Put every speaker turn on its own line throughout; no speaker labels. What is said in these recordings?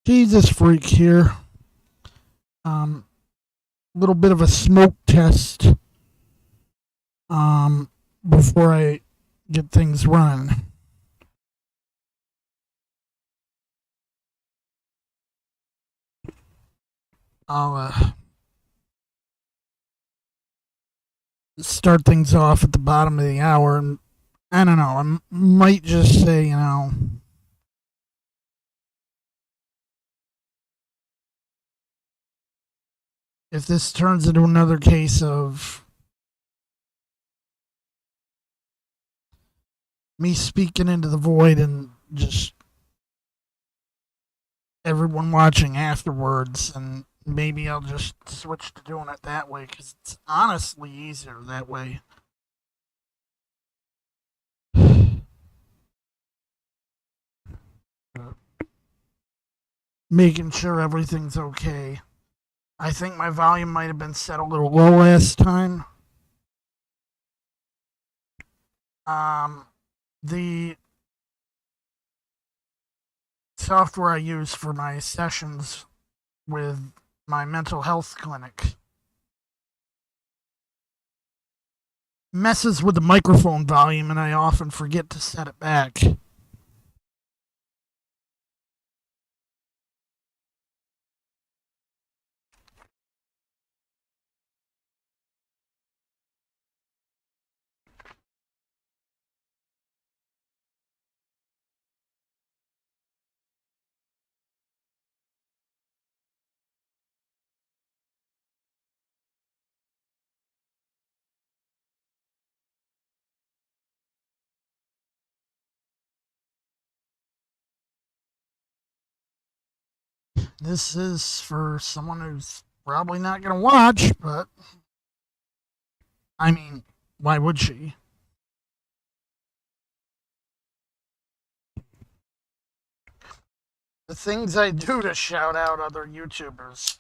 Jesus Freak here. Um, Little bit of a smoke test. Um, Before I get things running. I'll start things off at the bottom of the hour, and I don't know. Might just say, if this turns into another case of me speaking into the void and just everyone watching afterwards, and maybe I'll just switch to doing it that way because it's honestly easier that way. Making sure everything's okay. I think my volume might have been set a little low last time. Um, the software I use for my sessions with my mental health clinic messes with the microphone volume, and I often forget to set it back. This is for someone who's probably not going to watch, but I mean, why would she? The things I do to shout out other YouTubers.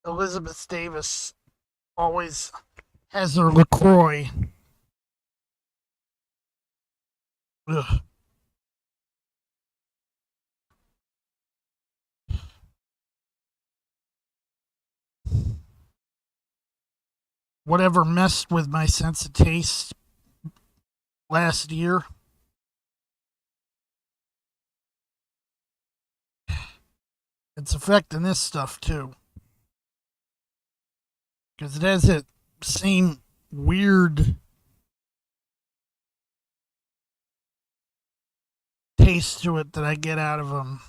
Elizabeth Davis always has her LaCroix. Ugh. Whatever messed with my sense of taste last year, it's affecting this stuff too. Because it has that same weird taste to it that I get out of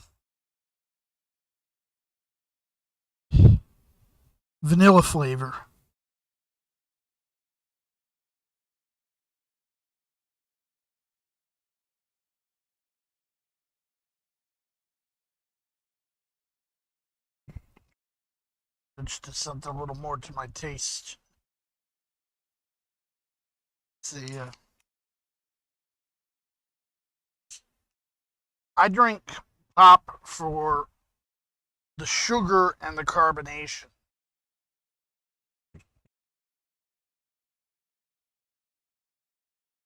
vanilla flavor. It's just something a little more to my taste. See, I drink pop for the sugar and the carbonation.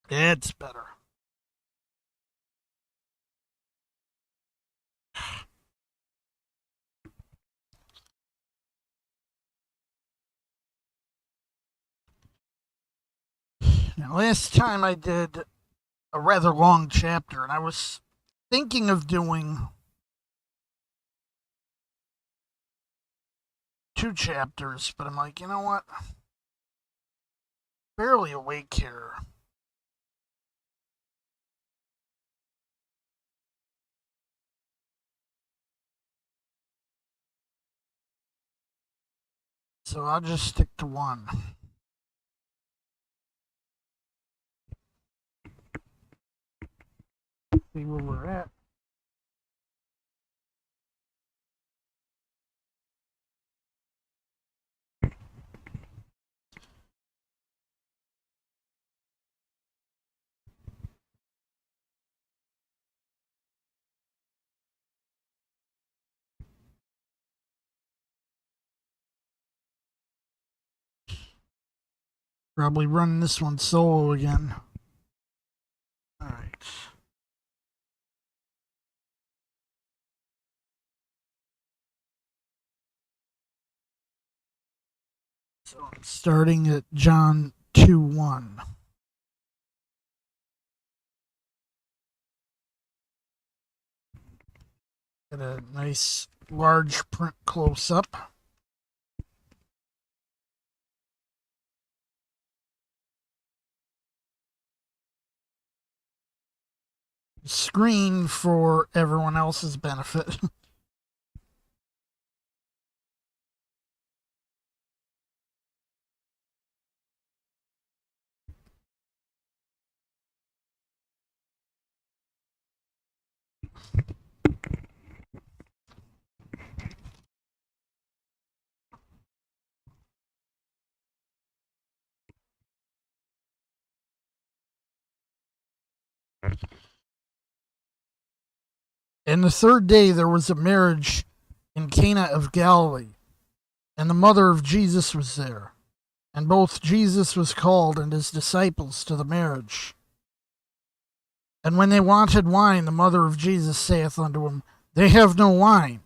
It's better. Now, last time I did a rather long chapter, and I was thinking of doing two chapters, but I'm like, you know what? Barely awake here. So I'll just stick to one. See where we're at. Probably running this one solo again. Alright. So I'm starting at John 2:1. Get a nice large print close up. Screen for everyone else's benefit. And the third day there was a marriage in Cana of Galilee, and the mother of Jesus was there. And both Jesus was called and his disciples to the marriage. And when they wanted wine, the mother of Jesus saith unto him, They have no wine.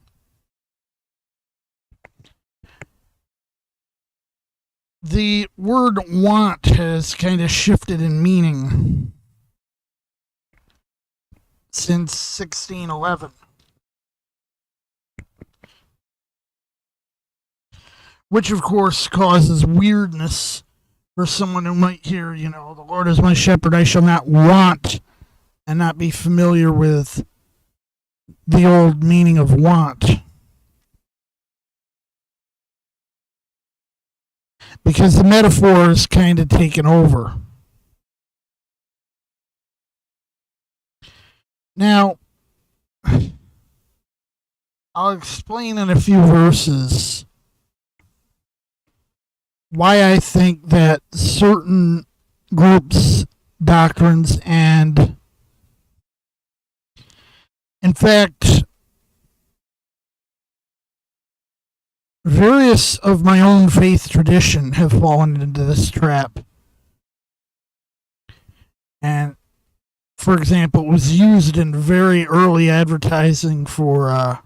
The word want has kind of shifted in meaning since 1611. Which, of course, causes weirdness for someone who might hear, the Lord is my shepherd, I shall not want, and not be familiar with the old meaning of want. Because the metaphor is kind of taken over. Now, I'll explain in a few verses why I think that certain groups, doctrines, and in fact, various of my own faith tradition have fallen into this trap. And, for example, it was used in very early advertising for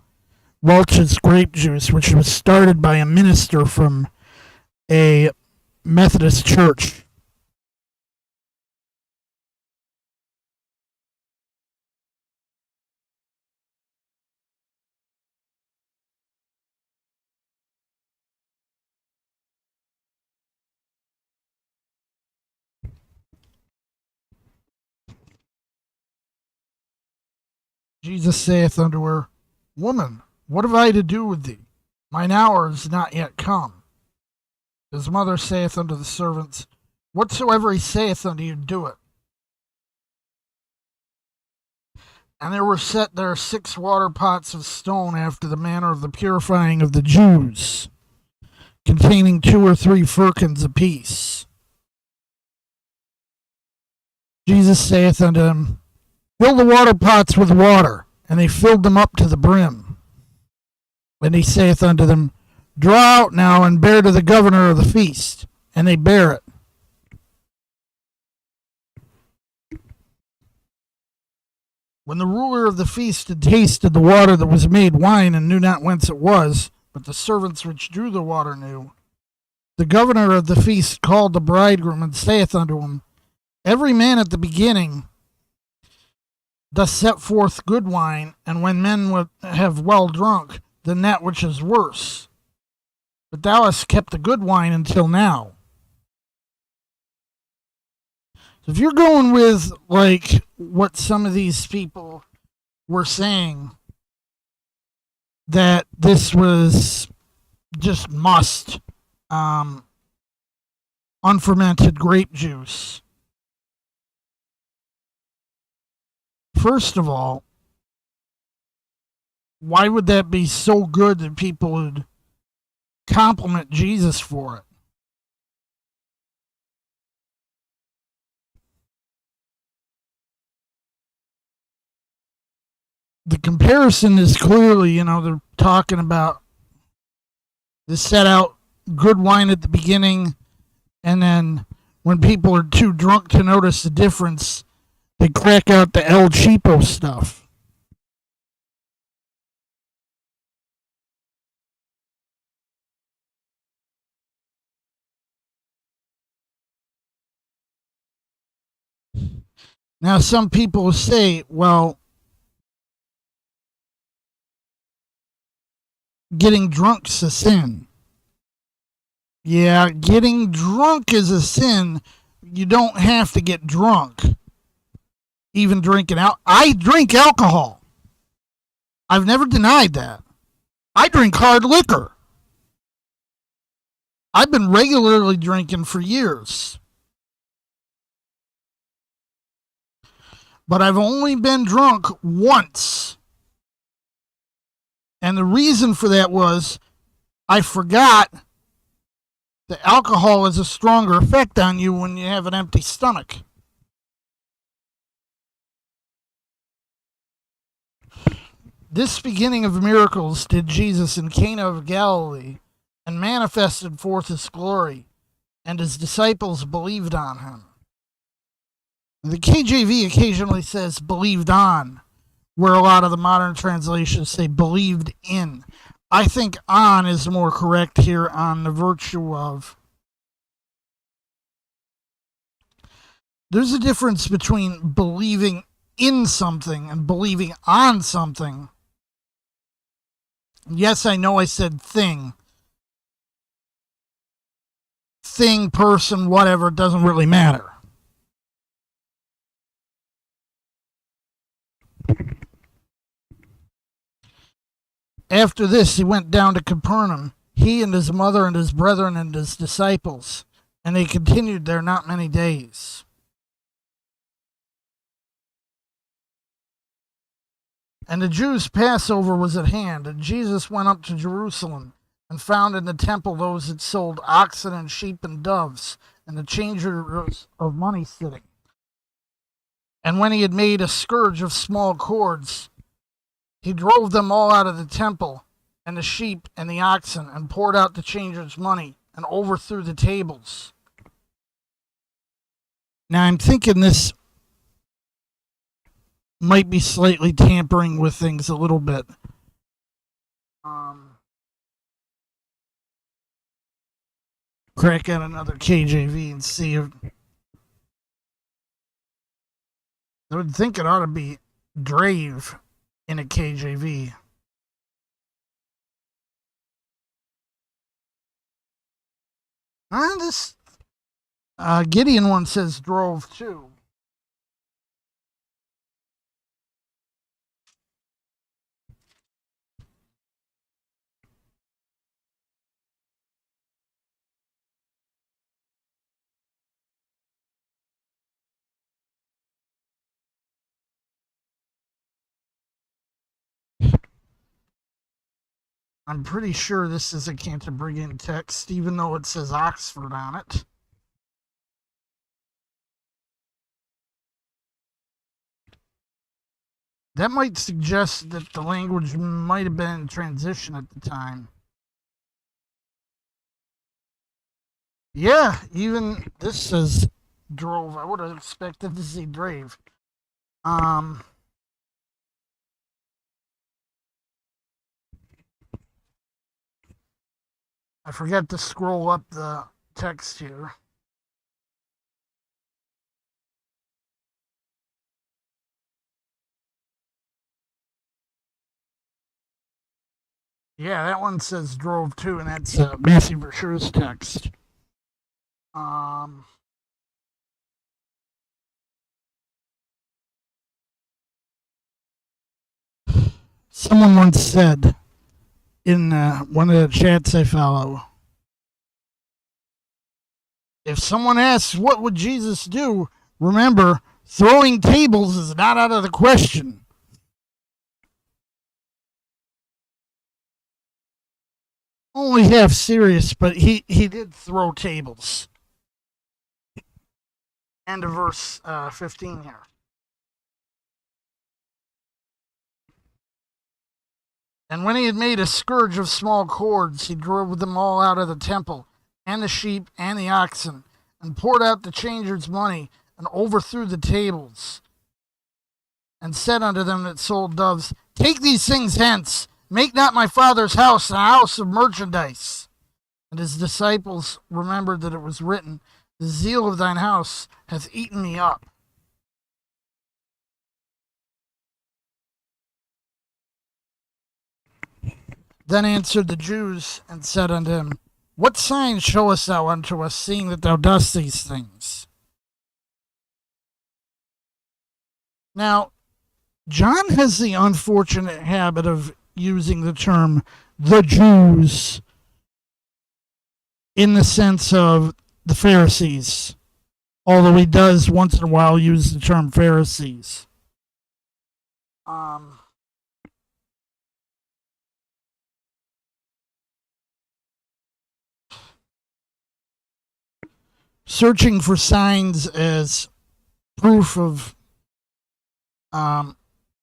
Welch's grape juice, which was started by a minister from a Methodist church. Jesus saith unto her, Woman, what have I to do with thee? Mine hour is not yet come. His mother saith unto the servants, Whatsoever he saith unto you, do it. And there were set there 6 water pots of stone after the manner of the purifying of the Jews, containing 2 or 3 firkins apiece. Jesus saith unto them, Fill the water pots with water. And they filled them up to the brim. And he saith unto them, Draw out now and bear to the governor of the feast. And they bear it. When the ruler of the feast had tasted the water that was made wine, and knew not whence it was, but the servants which drew the water knew, the governor of the feast called the bridegroom, and saith unto him, Every man at the beginning doth set forth good wine, and when men have well drunk, then that which is worse. But thou hast kept the good wine until now. So if you're going with like what some of these people were saying, that this was just unfermented grape juice. First of all, why would that be so good that people would compliment Jesus for it? The comparison is clearly, they're talking about they set out good wine at the beginning, and then when people are too drunk to notice the difference, they crack out the El Cheapo stuff. Now, some people say, well, getting drunk's a sin. Yeah, getting drunk is a sin. You don't have to get drunk. Even drinking out. I drink alcohol. I've never denied that. I drink hard liquor. I've been regularly drinking for years. But I've only been drunk once. And the reason for that was I forgot that alcohol has a stronger effect on you when you have an empty stomach. This beginning of miracles did Jesus in Cana of Galilee, and manifested forth his glory, and his disciples believed on him. The KJV occasionally says believed on, where a lot of the modern translations say believed in. I think on is more correct here on the virtue of. There's a difference between believing in something and believing on something. Yes, I know I said thing. Thing, person, whatever, it doesn't really matter. After this, he went down to Capernaum, he and his mother and his brethren and his disciples, and they continued there not many days. And the Jews' Passover was at hand, and Jesus went up to Jerusalem, and found in the temple those that sold oxen and sheep and doves, and the changers of money sitting. And when he had made a scourge of small cords, he drove them all out of the temple, and the sheep and the oxen, and poured out the changers' money, and overthrew the tables. Now I'm thinking this might be slightly tampering with things a little bit. Crack out another KJV and see if. I would think it ought to be Drave in a KJV. This Gideon one says drove too. I'm pretty sure this is a Canterbury text, even though it says Oxford on it. That might suggest that the language might have been in transition at the time. Yeah, even this says drove. I would have expected to see drave. I forgot to scroll up the text here. Yeah, that one says drove too, and that's Matthew Verschure's text. Someone once said in one of the chats I follow, if someone asks what would Jesus do, remember, throwing tables is not out of the question. Only half serious, but he did throw tables. End of verse 15 here. And when he had made a scourge of small cords, he drove them all out of the temple, and the sheep and the oxen, and poured out the changers' money, and overthrew the tables, and said unto them that sold doves, take these things hence, make not my father's house a house of merchandise. And his disciples remembered that it was written, the zeal of thine house hath eaten me up. Then answered the Jews and said unto him, What sign showest thou unto us, seeing that thou dost these things? Now, John has the unfortunate habit of using the term the Jews in the sense of the Pharisees, although he does once in a while use the term Pharisees. Searching for signs as proof of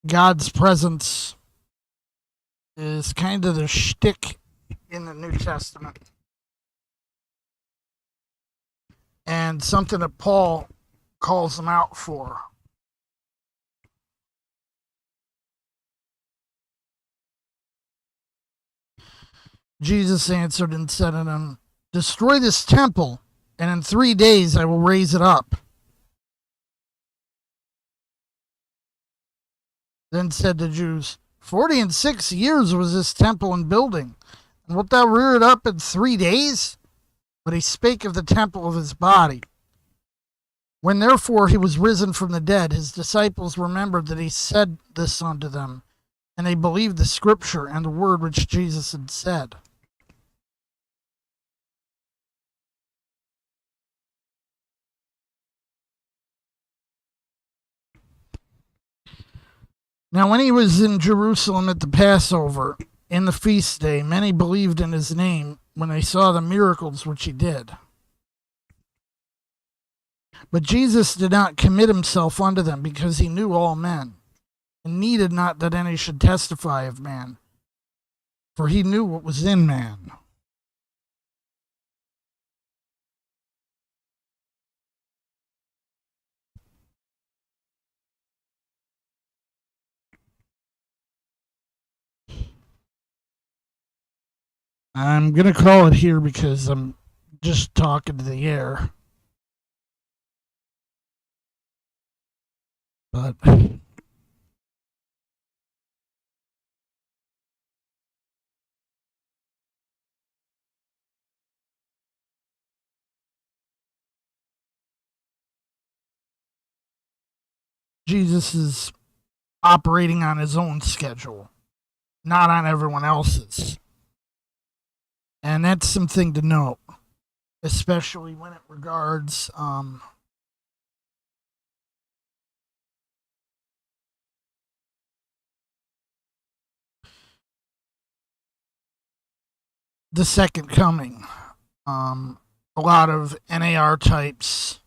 God's presence is kind of the shtick in the New Testament. And something that Paul calls them out for. Jesus answered and said unto him, Destroy this temple, and in 3 days I will raise it up. Then said the Jews, 46 years was this temple in building, and wilt thou rear it up in 3 days? But he spake of the temple of his body. When therefore he was risen from the dead, his disciples remembered that he said this unto them, and they believed the scripture and the word which Jesus had said. Now when he was in Jerusalem at the Passover, in the feast day, many believed in his name when they saw the miracles which he did. But Jesus did not commit himself unto them, because he knew all men, and needed not that any should testify of man, for he knew what was in man. I'm going to call it here because I'm just talking to the air. But Jesus is operating on his own schedule, not on everyone else's. And that's something to note, especially when it regards the second coming. A lot of NAR types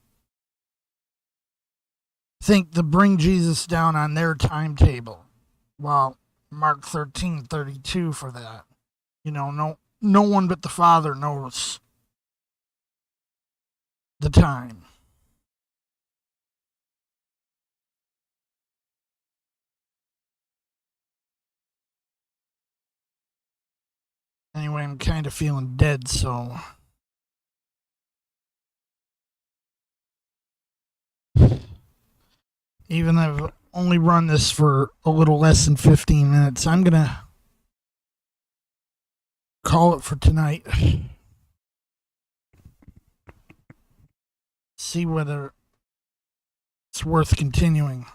think to bring Jesus down on their timetable. Well, Mark 13:32 for that. No one but the Father knows the time. Anyway, I'm kind of feeling dead, so even though I've only run this for a little less than 15 minutes, I'm going to call it for tonight. See whether it's worth continuing.